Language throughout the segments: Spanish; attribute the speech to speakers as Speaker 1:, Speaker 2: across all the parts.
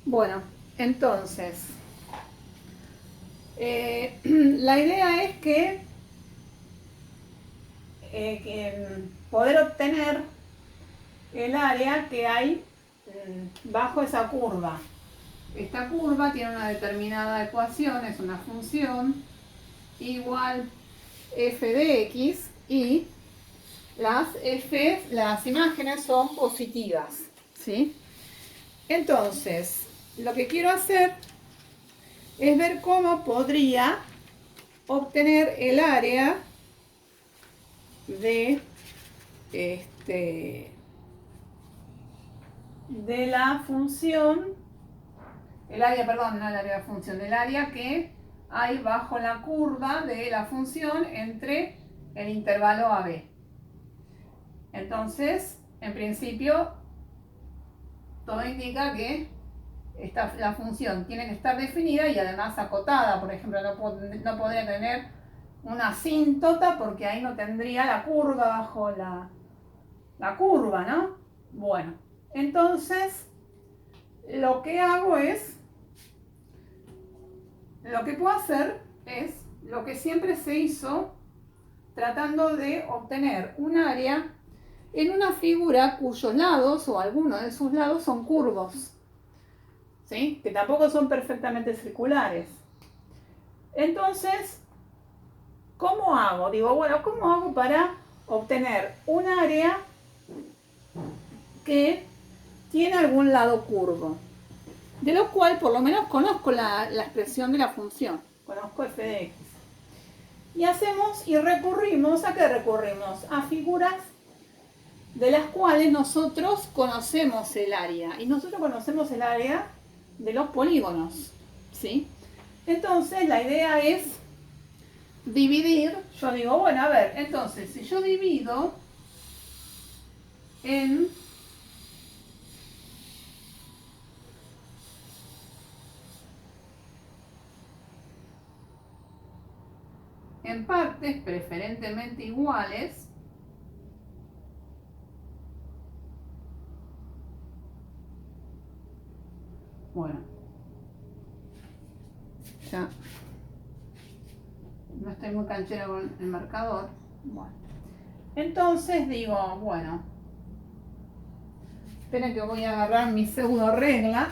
Speaker 1: Bueno, entonces, la idea es que poder obtener el área que hay bajo esa curva. Esta curva tiene una determinada ecuación, es una función igual f de x y las imágenes son positivas, ¿sí? Entonces, lo que quiero hacer es ver cómo podría obtener el área de de la función, el área, perdón, no el área de la función, el área que hay bajo la curva de la función entre el intervalo AB. Entonces, en principio, todo indica que la función tiene que estar definida y además acotada. Por ejemplo, no podría tener una asíntota porque ahí no tendría la curva bajo la curva, ¿no? Bueno, entonces lo que hago es, lo que puedo hacer es lo que siempre se hizo tratando de obtener un área en una figura cuyos lados o algunos de sus lados son curvos, ¿sí? Que tampoco son perfectamente circulares. Entonces, ¿cómo hago? Digo, bueno, ¿cómo hago para obtener un área que tiene algún lado curvo? De lo cual por lo menos conozco la expresión de la función, conozco f de x. Y hacemos y recurrimos, ¿a qué recurrimos? A figuras de las cuales nosotros conocemos el área. Y nosotros conocemos el área de los polígonos, ¿sí? Entonces la idea es dividir. Yo digo, bueno, a ver, entonces si yo divido en partes preferentemente iguales, bueno, ya no estoy muy canchera con el marcador. Bueno, entonces digo, bueno, esperen que voy a agarrar mi pseudo regla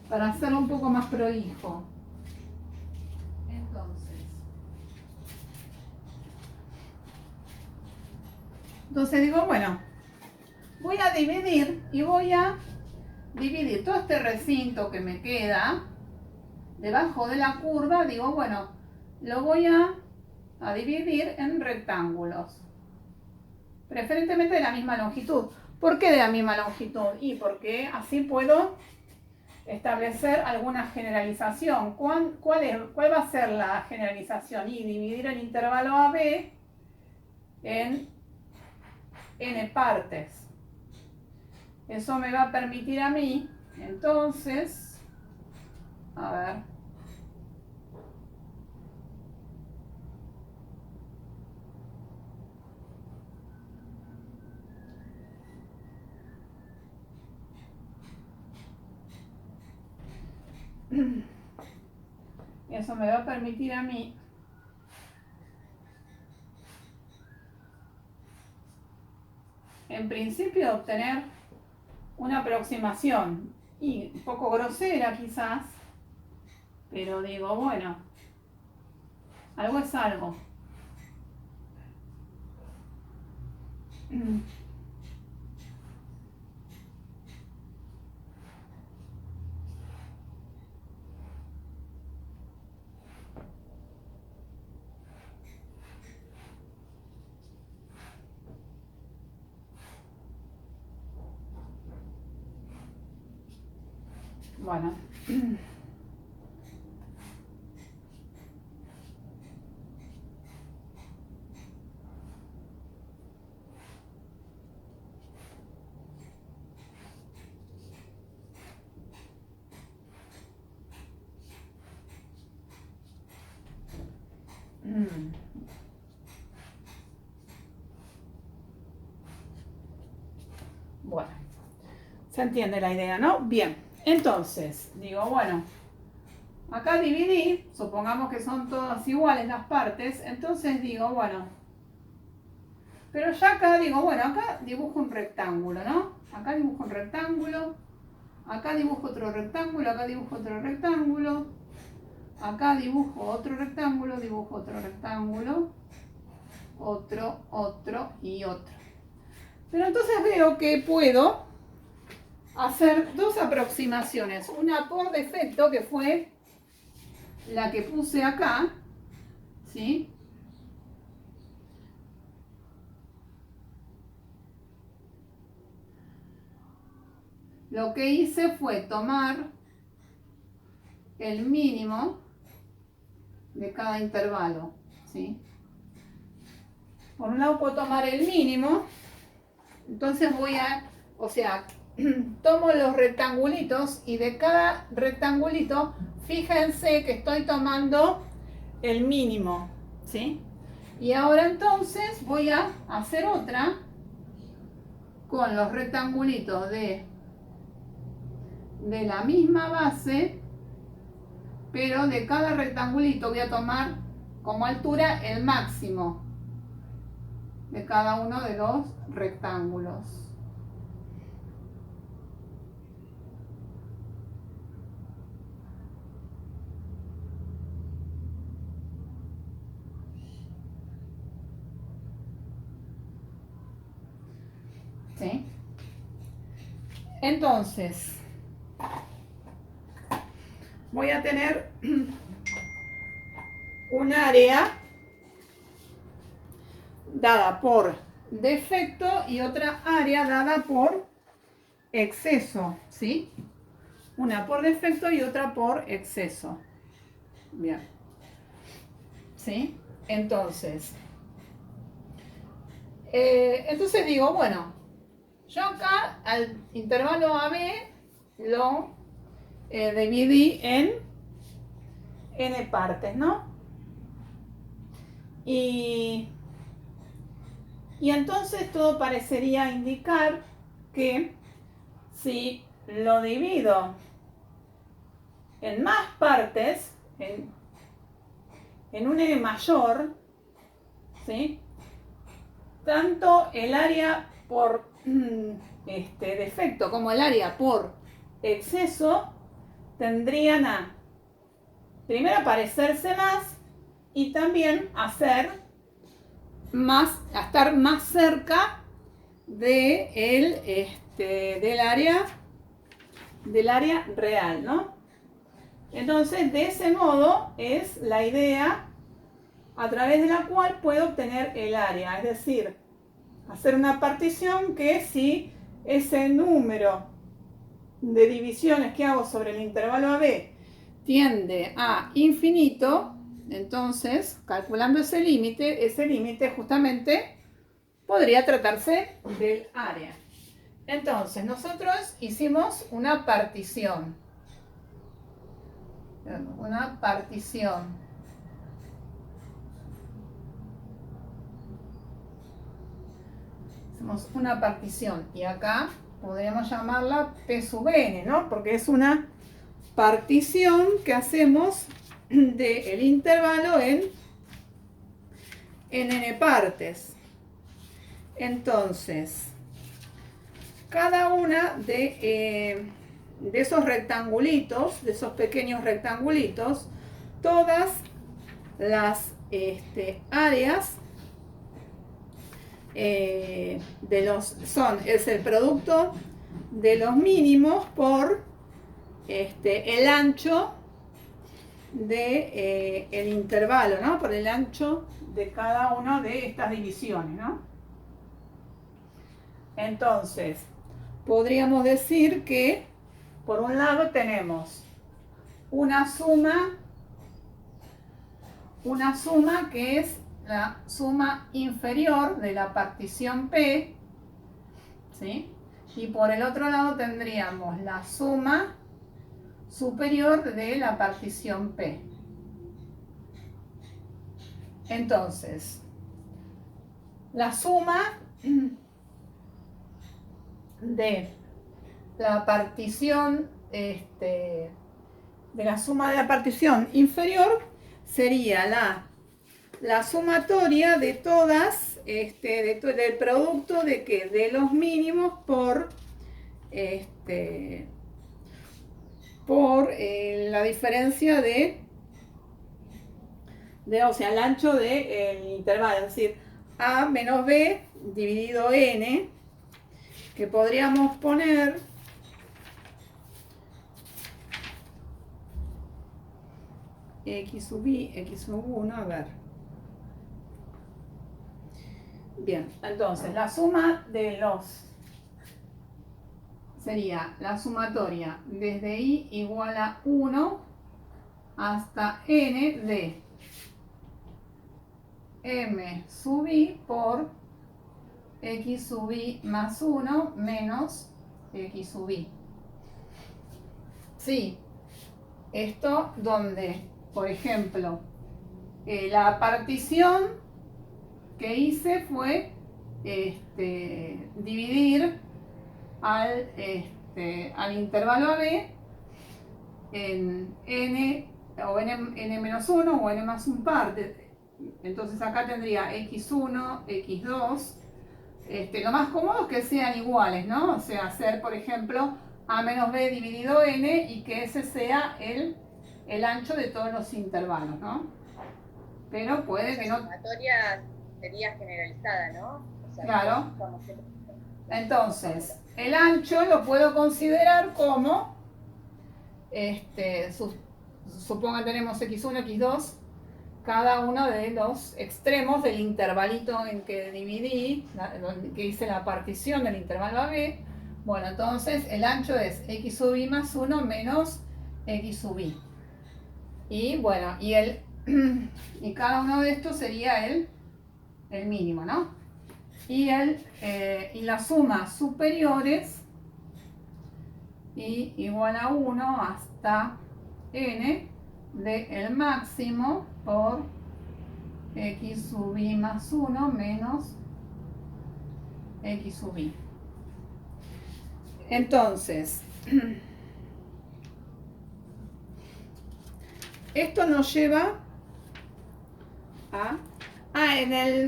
Speaker 1: para hacerlo un poco más prolijo. Entonces digo, bueno, voy a dividir y voy a dividir todo este recinto que me queda debajo de la curva. Digo, bueno, lo voy a dividir en rectángulos, preferentemente de la misma longitud. ¿Por qué de la misma longitud? Y porque así puedo establecer alguna generalización. ¿Cuál va a ser la generalización? Y dividir el intervalo AB en n partes. Eso me va a permitir a mí, entonces, a ver, eso me va a permitir a mí en principio obtener una aproximación y un poco grosera quizás, pero digo, bueno, algo es algo. Bueno, bueno, se entiende la idea, ¿no? Bien, Entonces, digo, bueno, acá dividí, supongamos que son todas iguales las partes, entonces digo, bueno, pero ya acá digo, bueno, acá dibujo un rectángulo, ¿no? Acá dibujo un rectángulo, acá dibujo otro rectángulo, acá dibujo otro rectángulo, acá dibujo otro rectángulo, dibujo otro rectángulo, otro y otro. Pero entonces veo que puedo hacer dos aproximaciones, una por defecto que fue la que puse acá, ¿sí? Lo que hice fue tomar el mínimo de cada intervalo, ¿sí? Por un lado puedo tomar el mínimo, entonces voy a, o sea, tomo los rectangulitos y de cada rectangulito, fíjense que estoy tomando el mínimo, ¿sí? Y ahora entonces voy a hacer otra con los rectangulitos de la misma base, pero de cada rectangulito voy a tomar como altura el máximo de cada uno de los rectángulos. ¿Sí? Entonces, voy a tener un área dada por defecto y otra área dada por exceso, ¿sí? Una por defecto y otra por exceso. Bien. ¿Sí? Entonces, digo, bueno, yo acá al intervalo AB lo dividí en n partes, ¿no? Y entonces todo parecería indicar que si lo divido en más partes, en un n mayor, ¿sí? Tanto el área por defecto como el área por exceso tendrían a primero parecerse más y también a estar más cerca del área real, ¿no? Entonces, de ese modo es la idea a través de la cual puedo obtener el área, es decir, hacer una partición que si ese número de divisiones que hago sobre el intervalo AB tiende a infinito, entonces, calculando ese límite justamente podría tratarse del área. Entonces, nosotros hicimos una partición. Hacemos una partición y acá podríamos llamarla P sub n, ¿no? Porque es una partición que hacemos del intervalo en n partes. Entonces, cada una de esos rectangulitos, de esos pequeños rectangulitos, todas las áreas es el producto de los mínimos por el ancho de el intervalo, ¿no? Por el ancho de cada una de estas divisiones, ¿no? Entonces, podríamos decir que por un lado tenemos una suma que es la suma inferior de la partición P, ¿sí? Y por el otro lado tendríamos la suma superior de la partición P. Entonces, la suma de la partición de la suma de la partición inferior sería la sumatoria de todas, del producto de que de los mínimos por la diferencia o sea, el ancho del intervalo, es decir, A menos B dividido N, que podríamos poner X sub I, X sub 1, a ver. Bien, entonces la suma de los sería la sumatoria desde I igual a 1 hasta N de M sub I por X sub I más 1 menos X sub I. Sí, esto donde, por ejemplo, la partición que hice fue dividir al intervalo AB en n o n menos 1 o n más un parte. Entonces acá tendría x1, x2. Lo más cómodo es que sean iguales, ¿no? O sea, hacer, por ejemplo, a menos b dividido n y que ese sea el ancho de todos los intervalos, ¿no? Pero puede que no...
Speaker 2: La sumatoria sería generalizada, ¿no? O sea,
Speaker 1: claro. Entonces, el ancho lo puedo considerar como, suponga tenemos x1, x2, cada uno de los extremos del intervalito en que dividí, que hice la partición del intervalo AB. Bueno, entonces el ancho es x sub I más 1 menos x sub I. Y bueno, y cada uno de estos sería el mínimo, ¿no? Y las sumas superiores, y igual a 1 hasta n de el máximo por x sub I más 1 menos x sub I. Entonces, esto nos lleva a...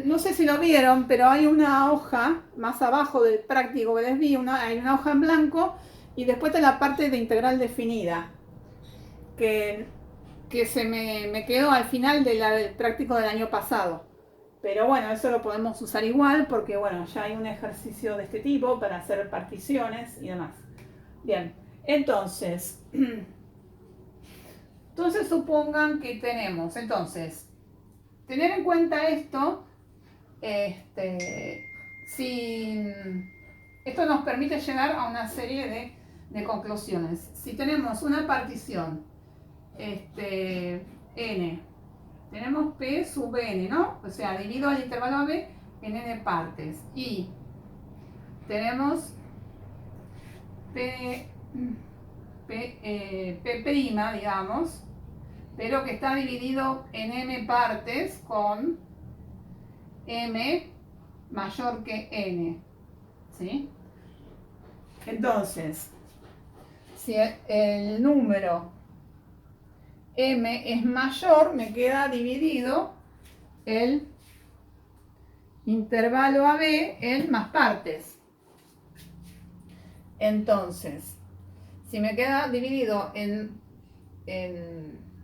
Speaker 1: no sé si lo vieron, pero hay una hoja más abajo del práctico que les vi, hay una hoja en blanco y después está la parte de integral definida, que se me quedó al final del práctico del año pasado. Pero bueno, eso lo podemos usar igual porque bueno, ya hay un ejercicio de este tipo para hacer particiones y demás. Bien, entonces supongan que tenemos, tener en cuenta esto, esto nos permite llegar a una serie de conclusiones. Si tenemos una partición, n, tenemos P sub n, ¿no? O sea, divido el intervalo AB en n partes. Y tenemos P', digamos, pero que está dividido en m partes con m mayor que n, ¿sí? Entonces, si el número m es mayor, me queda dividido el intervalo AB en más partes. Entonces, si me queda dividido en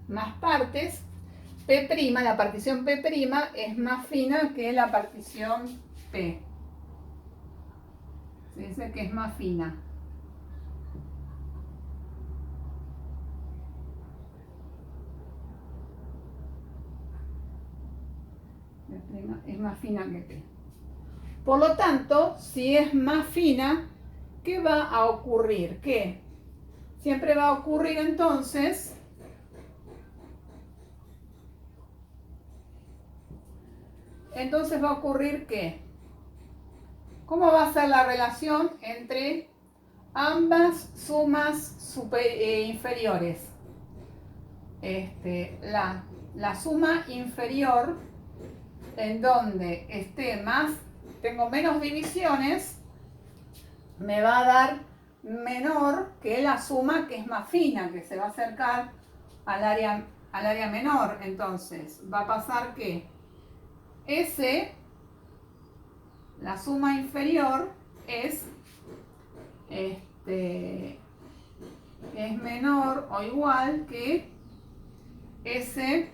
Speaker 1: más partes, P', la partición P' es más fina que la partición P. Se dice que es más fina. P' es más fina que P. Por lo tanto, si es más fina, ¿qué va a ocurrir? ¿Qué? Siempre va a ocurrir entonces va a ocurrir que, ¿cómo va a ser la relación entre ambas sumas inferiores? La suma inferior, en donde esté más, tengo menos divisiones, me va a dar menor que la suma que es más fina, que se va a acercar al área menor. Entonces va a pasar que S, la suma inferior, es menor o igual que S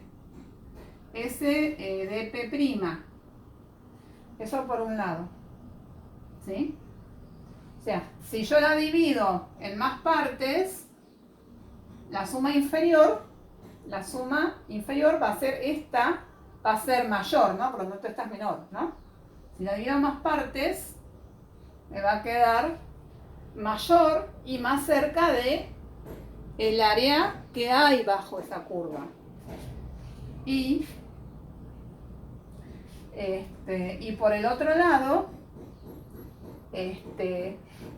Speaker 1: de P'. Eso por un lado. ¿Sí? O sea, si yo la divido en más partes, la suma inferior va a ser esta, va a ser mayor, ¿no? Por lo tanto, esta es menor, ¿no? Si la divido en más partes, me va a quedar mayor y más cerca de el área que hay bajo esa curva. Y por el otro lado,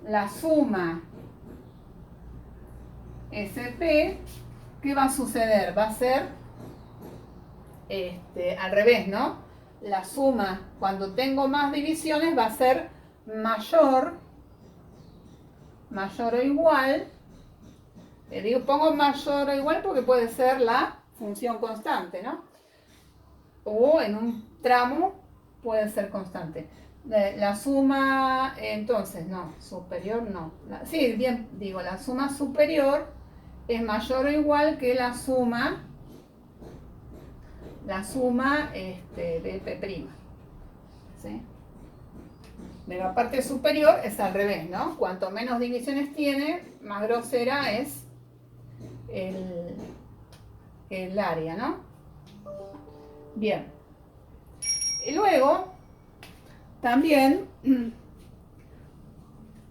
Speaker 1: la suma SP, ¿qué va a suceder? Va a ser al revés, ¿no? La suma, cuando tengo más divisiones, va a ser mayor o igual. Pongo mayor o igual porque puede ser la función constante, ¿no? O en un tramo puede ser constante. La suma, entonces, no, superior no. Sí, bien, digo, la suma superior es mayor o igual que la suma de P'. ¿Sí? De la parte superior es al revés, ¿no? Cuanto menos divisiones tiene, más grosera es el área, ¿no? Bien. Y luego, también,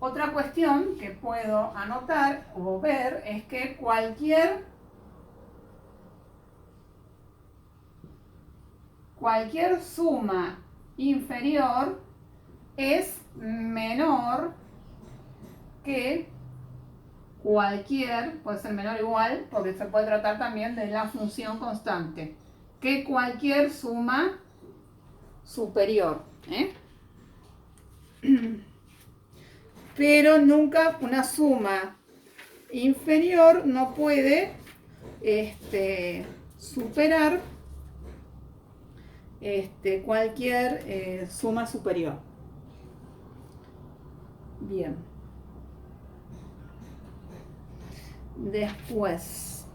Speaker 1: otra cuestión que puedo anotar o ver es que cualquier suma inferior es menor que puede ser menor o igual, porque se puede tratar también de la función constante, que cualquier suma superior. Pero nunca una suma inferior no puede superar cualquier suma superior. Bien. Después.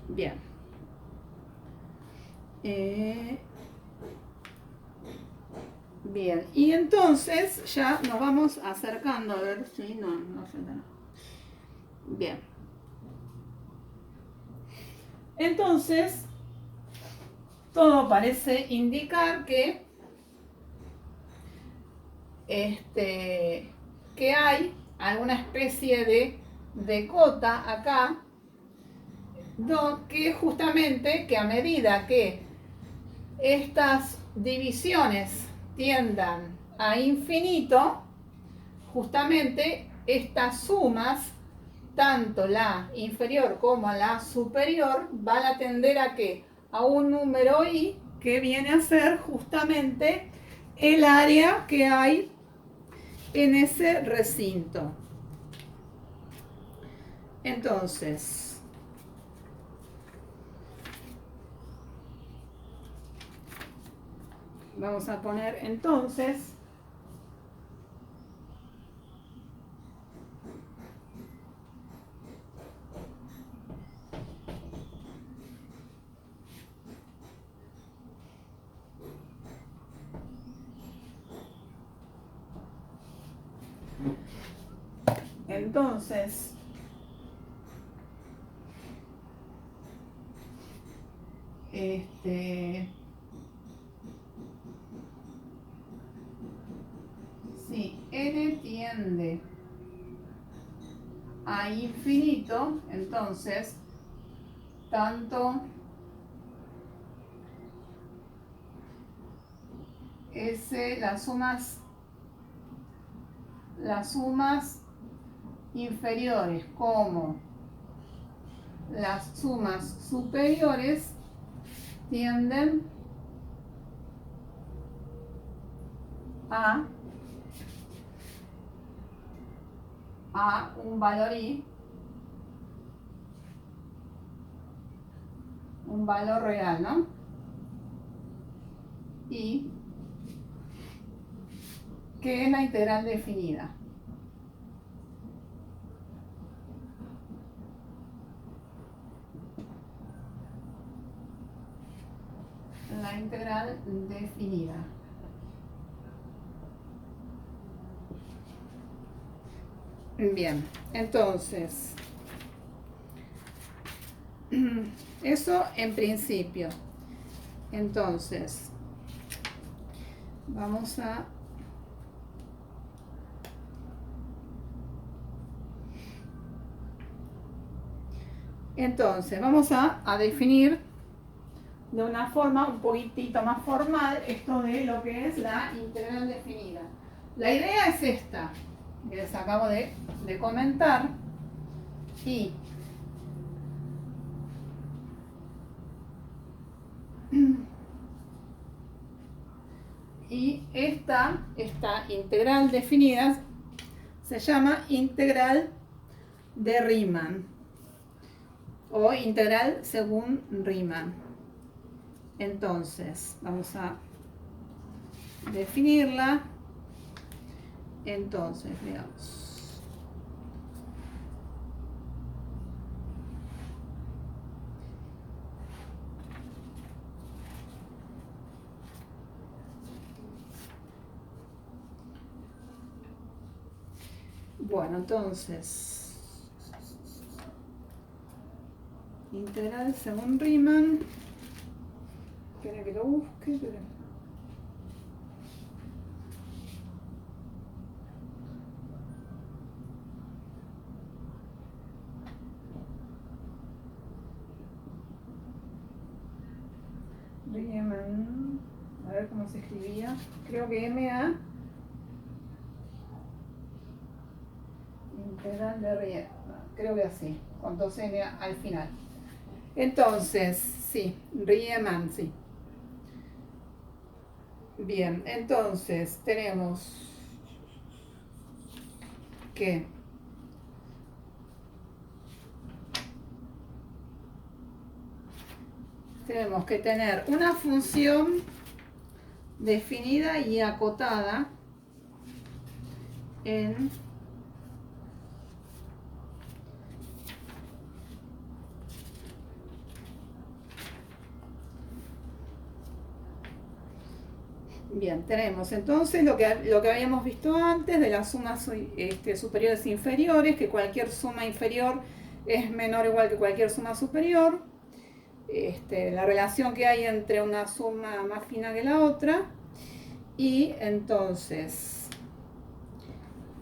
Speaker 1: Bien. Bien, y entonces ya nos vamos acercando, a ver si no falta nada. Bien. Entonces, todo parece indicar que que hay alguna especie de cota acá, que justamente que a medida que estas divisiones tiendan a infinito, justamente estas sumas, tanto la inferior como la superior, van a tender a ¿qué? A un número i que viene a ser justamente el área que hay en ese recinto. Entonces, vamos a poner entonces si n tiende a infinito, entonces tanto las sumas inferiores como las sumas superiores tienden a a un valor i, un valor real, ¿no? Y que es la integral definida. La integral definida. Bien, entonces, eso en principio. Entonces, vamos a... Entonces, vamos a definir de una forma un poquitito más formal esto de lo que es la integral definida. La idea es esta, que les acabo de comentar, y esta integral definida se llama integral de Riemann o integral según Riemann. Entonces, vamos a definirla. Entonces, veamos. Bueno, entonces, integral según Riemann. Espera que lo busque, pero... Riemann, a ver cómo se escribía. Creo que MA. Integral de Riemann, creo que así, con 2N al final. Entonces, sí, Riemann, sí. Bien, entonces tenemos que tener una función definida y acotada en bien, tenemos entonces lo que habíamos visto antes de las sumas superiores e inferiores, que cualquier suma inferior es menor o igual que cualquier suma superior. La relación que hay entre una suma más fina que la otra. Y entonces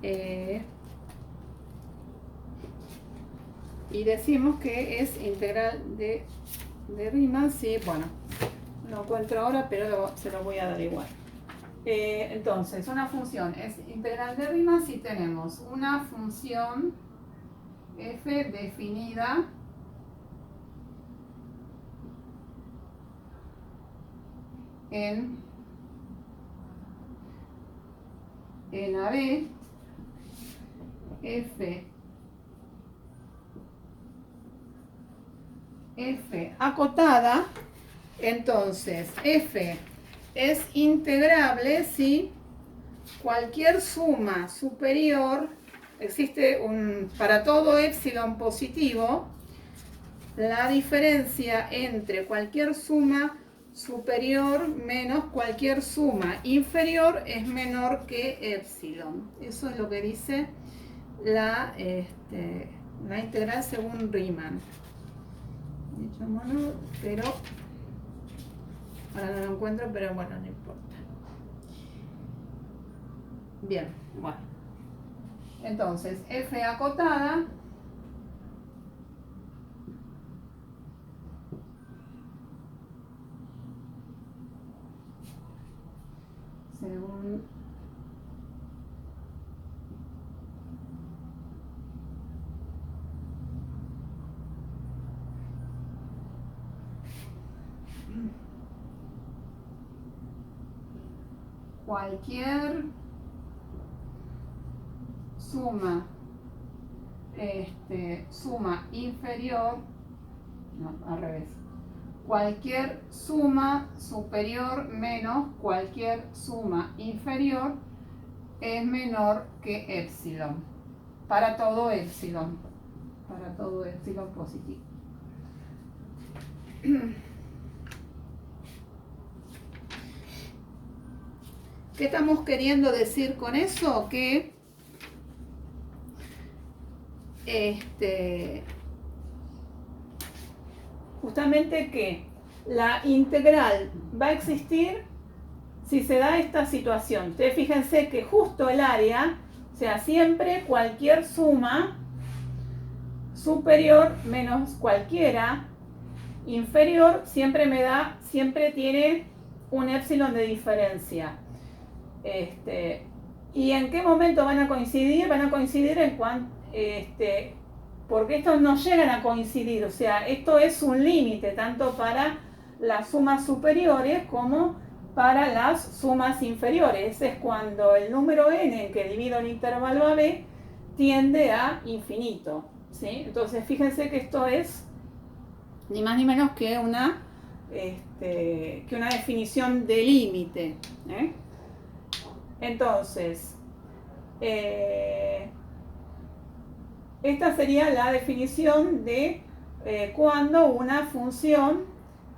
Speaker 1: y decimos que es integral de Riemann. Sí, bueno, no encuentro ahora, pero se lo voy a dar igual. Entonces, una función es integral de Riemann si tenemos una función f definida en AB, f acotada. Entonces, f es integrable si cualquier suma superior, existe para todo epsilon positivo, la diferencia entre cualquier suma superior menos cualquier suma inferior es menor que epsilon. Eso es lo que dice la integral según Riemann. Dicho modo, pero ahora no lo encuentro, pero bueno, no importa. Bien, bueno. Entonces, f acotada según cualquier suma suma inferior, no, al revés, cualquier suma superior menos cualquier suma inferior es menor que epsilon, para todo epsilon positivo. ¿Qué estamos queriendo decir con eso? Que justamente que la integral va a existir si se da esta situación. Ustedes fíjense que justo el área, o sea, siempre cualquier suma superior menos cualquiera inferior siempre tiene un epsilon de diferencia. ¿Y en qué momento van a coincidir? Van a coincidir en cuanto, porque estos no llegan a coincidir, o sea, esto es un límite tanto para las sumas superiores como para las sumas inferiores. Es cuando el número n en que divido el intervalo AB tiende a infinito, ¿sí? Entonces fíjense que esto es ni más ni menos que una definición de límite, ¿eh? Entonces, esta sería la definición de cuando una función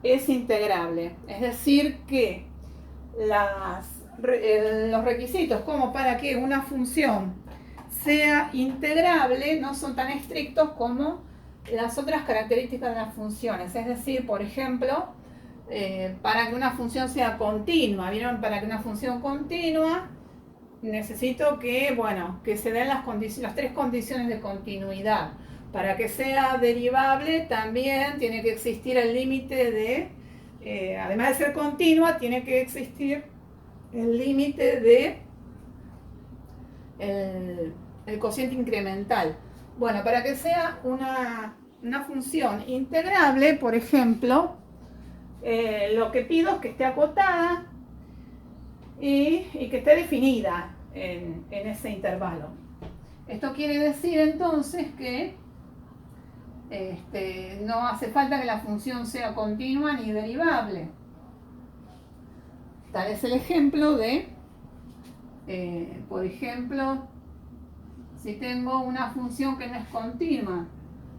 Speaker 1: es integrable. Es decir, que los requisitos como para que una función sea integrable no son tan estrictos como las otras características de las funciones. Es decir, por ejemplo, para que una función sea continua, ¿vieron? Para que una función continua necesito que se den las tres condiciones de continuidad. Para que sea derivable también tiene que existir el límite de, además de ser continua, tiene que existir el límite de el cociente incremental. Bueno, para que sea una función integrable, por ejemplo, lo que pido es que esté acotada y que esté definida en ese intervalo. Esto quiere decir entonces que no hace falta que la función sea continua ni derivable. Tal es el ejemplo de, por ejemplo, si tengo una función que no es continua,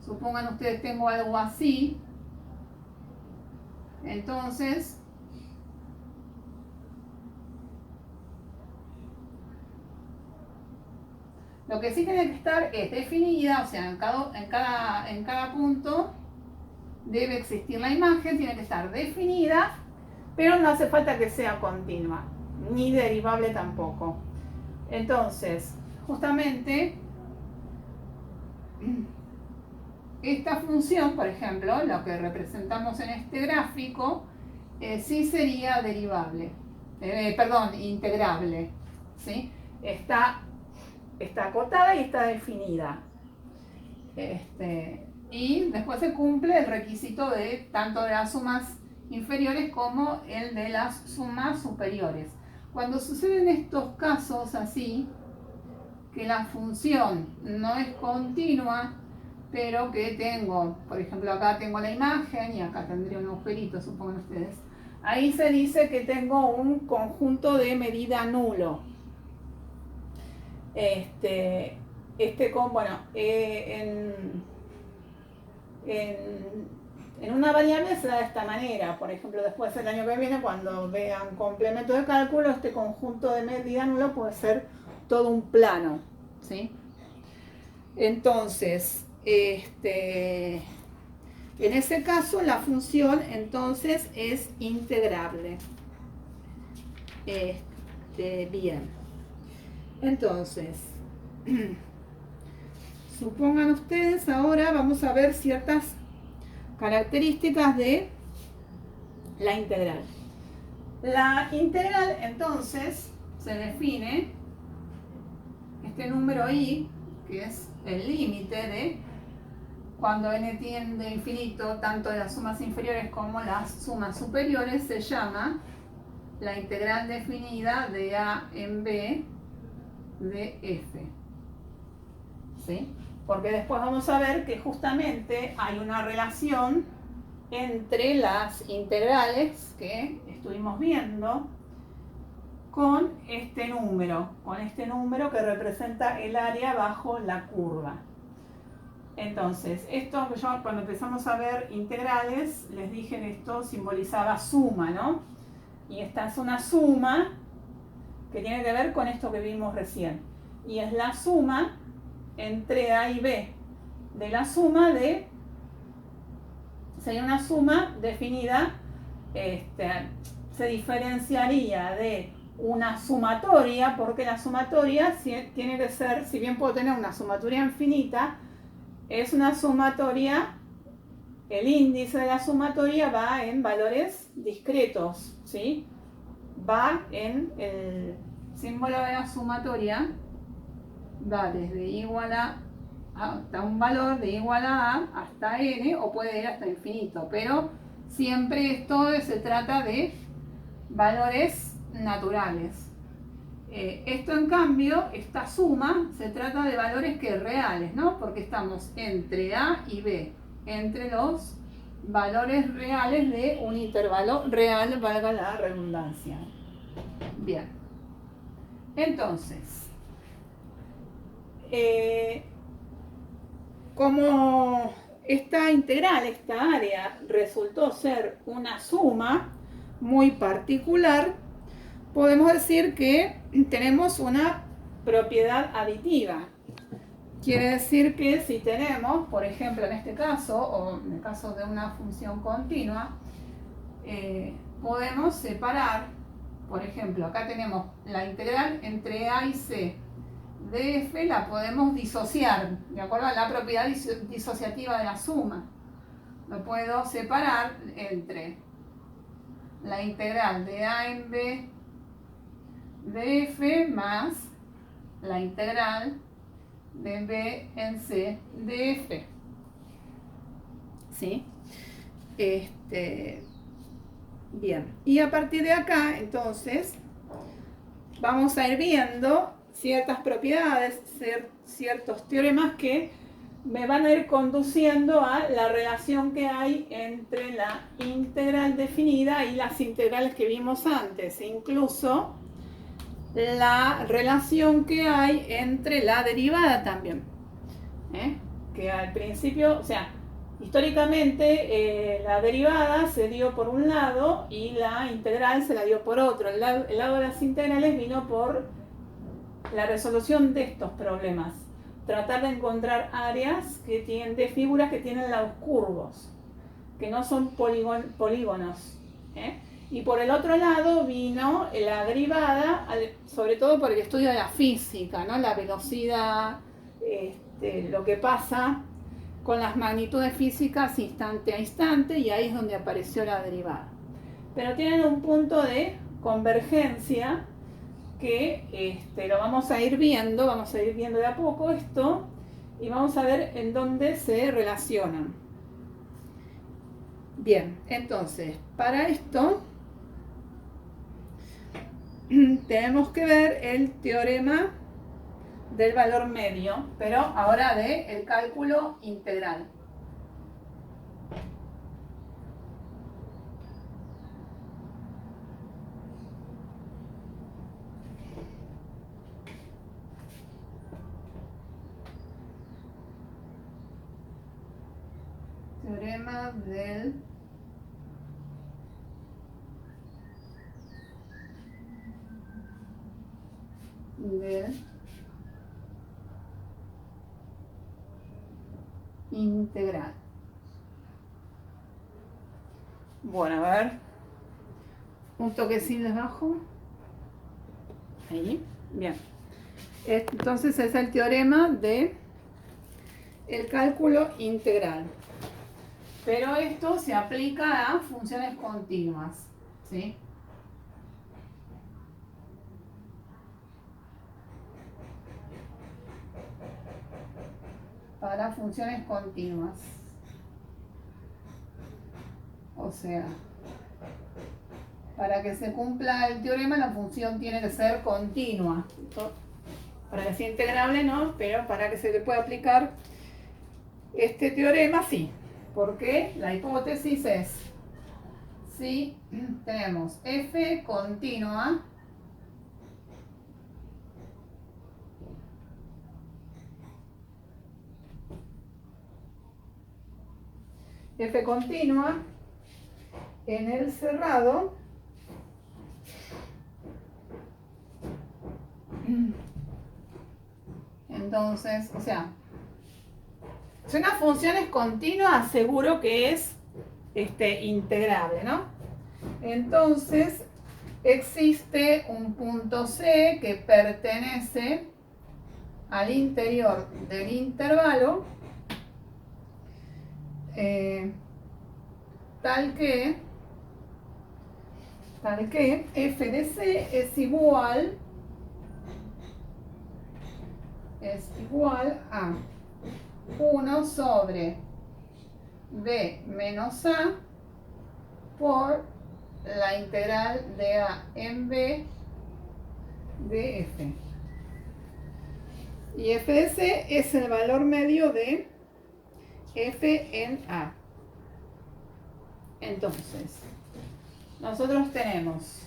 Speaker 1: supongan ustedes tengo algo así, entonces lo que sí tiene que estar es definida, o sea, en cada punto debe existir la imagen, tiene que estar definida, pero no hace falta que sea continua, ni derivable tampoco. Entonces, justamente, esta función, por ejemplo, lo que representamos en este gráfico, sí sería derivable, integrable, ¿sí? Está acotada y está definida. Y después se cumple el requisito de tanto de las sumas inferiores como el de las sumas superiores. Cuando suceden estos casos así, que la función no es continua, pero que tengo, por ejemplo, acá tengo la imagen y acá tendría un agujerito, supongan ustedes, ahí se dice que tengo un conjunto de medida nulo. En una variable se da de esta manera. Por ejemplo, después el año que viene, cuando vean complemento de cálculo, este conjunto de medida nulo puede ser todo un plano, ¿sí? Entonces, en ese caso la función entonces es integrable. Bien. Entonces, supongan ustedes, ahora vamos a ver ciertas características de la integral. La integral entonces se define este número i, que es el límite de cuando n tiende a infinito, tanto de las sumas inferiores como las sumas superiores, se llama la integral definida de a en b de f. ¿Sí? porque después vamos a ver que justamente hay una relación entre las integrales que estuvimos viendo con este número que representa el área bajo la curva. Entonces, esto yo cuando empezamos a ver integrales, les dije que esto simbolizaba suma, ¿no? Y esta es una suma que tiene que ver con esto que vimos recién. Y es la suma entre A y B. De la suma de... Sería una suma definida, se diferenciaría de una sumatoria, porque la sumatoria tiene que ser, si bien puedo tener una sumatoria infinita, es una sumatoria, el índice de la sumatoria va en valores discretos, ¿sí? Va en el símbolo de la sumatoria, va desde igual a hasta un valor de igual a hasta n, o puede ir hasta infinito, pero siempre esto se trata de valores naturales. Esto en cambio, esta suma, se trata de valores que reales, ¿no? Porque estamos entre A y B, entre los valores reales de un intervalo real, valga la redundancia. Bien. Entonces, como esta integral, esta área, resultó ser una suma muy particular, podemos decir que tenemos una propiedad aditiva. Quiere decir que si tenemos, por ejemplo, en este caso, o en el caso de una función continua, podemos separar, por ejemplo, acá tenemos la integral entre A y C de f, la podemos disociar, de acuerdo a la propiedad disociativa de la suma. Lo puedo separar entre la integral de A en B de f más la integral de B en C de f. ¿Sí? Bien. Y a partir de acá, entonces, vamos a ir viendo ciertas propiedades, ciertos teoremas que me van a ir conduciendo a la relación que hay entre la integral definida y las integrales que vimos antes, incluso la relación que hay entre la derivada también, que al principio, o sea, históricamente la derivada se dio por un lado y la integral se la dio por otro. El lado de las integrales vino por la resolución de estos problemas, tratar de encontrar áreas que tienen, de figuras que tienen lados curvos, que no son polígonos, Y por el otro lado vino la derivada, sobre todo por el estudio de la física, ¿no? La velocidad, lo que pasa con las magnitudes físicas instante a instante, y ahí es donde apareció la derivada. Pero tienen un punto de convergencia que lo vamos a ir viendo de a poco esto, y vamos a ver en dónde se relacionan. Bien, entonces, para esto tenemos que ver el teorema del valor medio, pero ahora del cálculo integral. Teorema del integral. Bueno, a ver, un toquecín les bajo. Ahí, bien. Entonces es el teorema de el cálculo integral. Pero esto se aplica a funciones continuas, ¿sí? Para funciones continuas. O sea, para que se cumpla el teorema, la función tiene que ser continua. Para que sea integrable, no, pero para que se le pueda aplicar este teorema sí, porque la hipótesis es, si tenemos f continua, f continua en el cerrado, entonces, o sea, si una función es continua, seguro que es integrable, ¿no? Entonces, existe un punto C que pertenece al interior del intervalo, tal que f de C es igual a 1 sobre b menos a por la integral de a en b de f. Y f de C es el valor medio de f en a. Entonces, nosotros tenemos,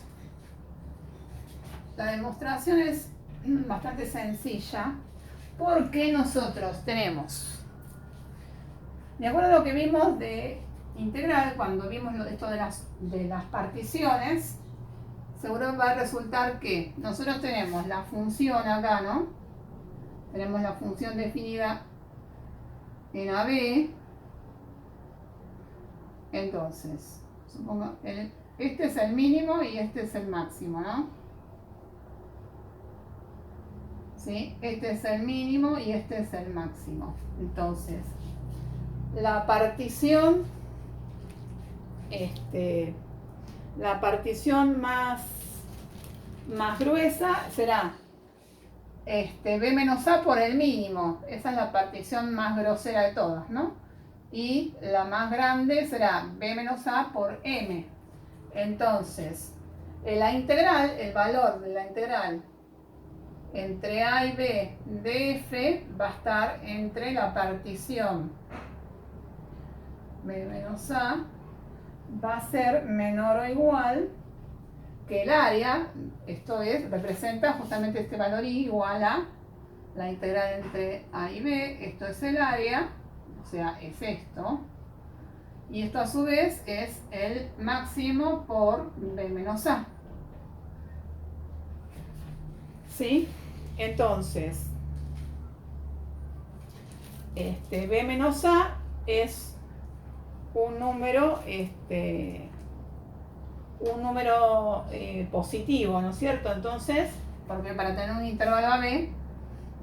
Speaker 1: la demostración es bastante sencilla, porque nosotros tenemos, de acuerdo a lo que vimos de integral, cuando vimos esto de las particiones, seguro va a resultar que nosotros tenemos la función acá, ¿no? Tenemos la función definida en AB. Entonces, supongo, este es el mínimo y este es el máximo, ¿no? ¿Sí? Este es el mínimo y este es el máximo. Entonces, la partición más gruesa será b menos a por el mínimo. Esa es la partición más grosera de todas, ¿no? Y la más grande será b menos a por m. Entonces, la integral, el valor de la integral entre a y b de f va a estar entre la partición b menos a, va a ser menor o igual que el área, esto es, representa justamente este valor i igual a la integral entre a y b, esto es el área, o sea, es esto, y esto a su vez es el máximo por b menos a. ¿Sí? Entonces, b menos a es un número, positivo, ¿no es cierto? Entonces, porque para tener un intervalo AB,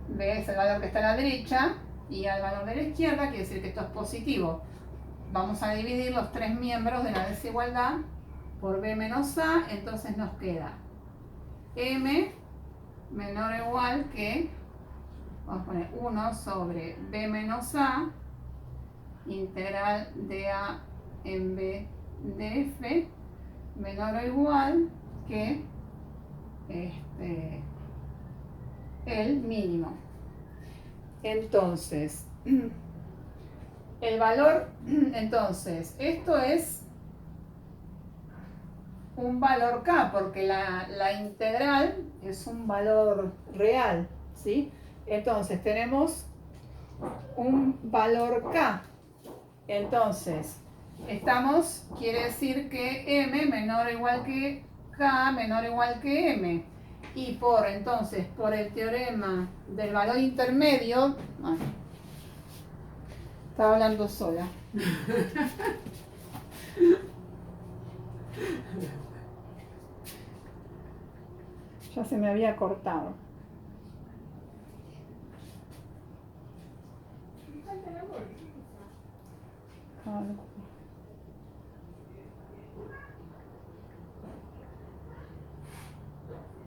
Speaker 1: B es el valor que está a la derecha y al valor de la izquierda, quiere decir que esto es positivo. Vamos a dividir los tres miembros de la desigualdad por B menos A, entonces nos queda M menor o igual que, vamos a poner 1 sobre B menos A, integral de A en B de F, menor o igual que el mínimo. Entonces, el valor, entonces, esto es un valor K, porque la integral es un valor real, ¿sí? Entonces, tenemos un valor K. Entonces, quiere decir que M menor o igual que K menor o igual que M. Y entonces, por el teorema del valor intermedio, estaba hablando sola. Ya se me había cortado.